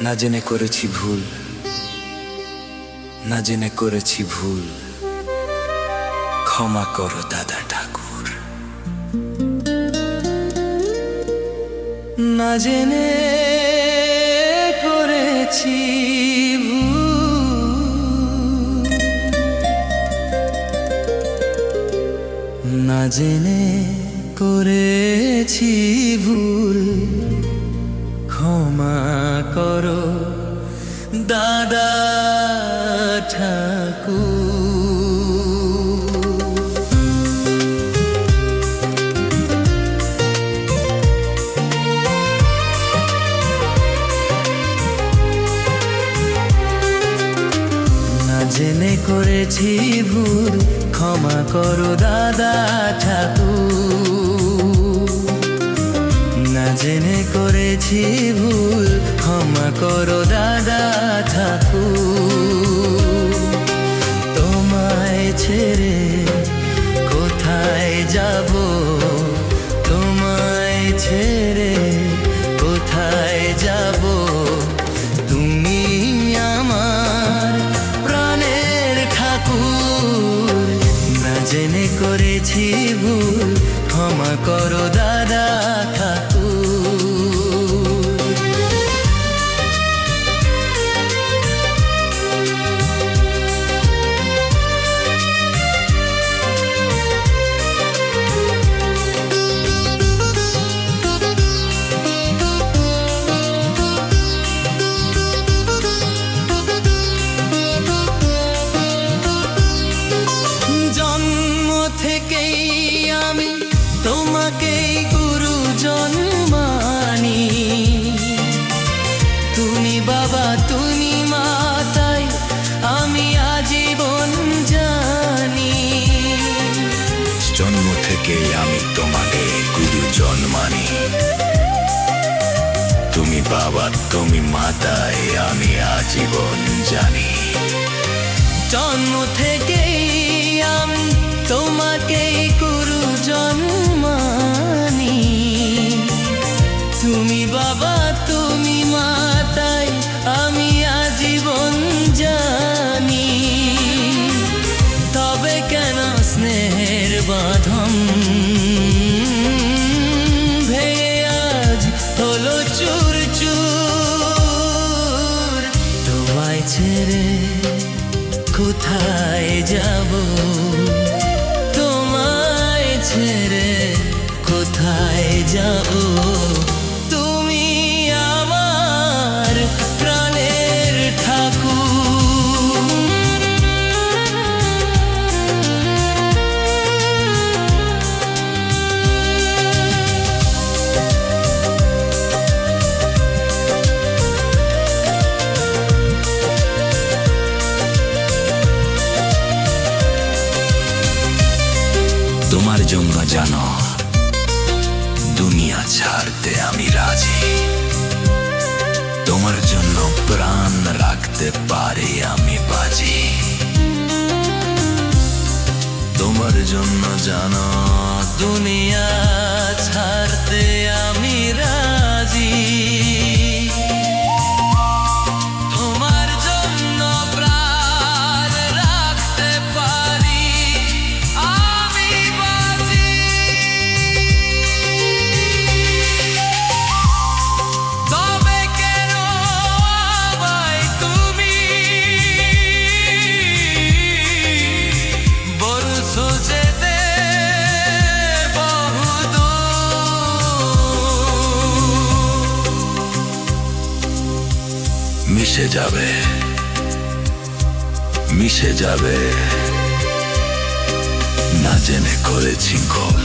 না জেনে করেছি ভুল, না জেনে করেছি ভুল, ক্ষমা করো দাদা ঠাকুর। না জেনে করেছি ভুল, না জেনে করেছি ভুল, ক্ষমা করো দাদা ঠাকুর। না জেনে করেছি ভুল, ক্ষমা করো দাদা ঠাকুর। না জেনে করেছি ভুল, ক্ষমা করো দাদা ঠাকুর। তোমায় ছেড়ে কোথায় যাব, তোমায় ছেড়ে কোথায় যাব, তুমি আমার প্রাণের ঠাকুর। না জেনে করেছি ভুল, ক্ষমা করো দাদা ঠাকুর। জন্ম থেকেই আমি তোমাকেই গুরুজন মানি, তুমি বাবা তুমি মা, তাই আমি আজীবন জানি। জন্ম থেকেই আমি তোমাকে গুরুজন মানি, তুমি বাবা তুমি মা, তাই আমি আজীবন জানি। জন্ম থেকেই আমি তোমাকেই গুরুজন মানি, তুমি বাবা তুমি মা, তাই আমি আজীবন জানি। তবে কেন স্নেহের বাঁধন ভেঙে আজ হলো চুর চুর। তোমায় ছেড়ে কোথায় যাব, তোমায় ছেড়ে কোথায় যাব, তুমি আমার প্রাণের ঠাকুর। তোমার জন্য জানো দুনিয়া ছাড়তে আমি রাজি, তোমার জন্য প্রাণ রাখতে পারি আমি বাজি। তোমার জন্য জানো দুনিয়া ছাড়তে আমি রাজি, তোমার জন্য প্রাণ রাখতে পারি আমি বাজি। তবে কেন আমায় তুমি বলছো যেতে মিশে যাবে, মিশে যাবে, না জেনে করেছি ভুল।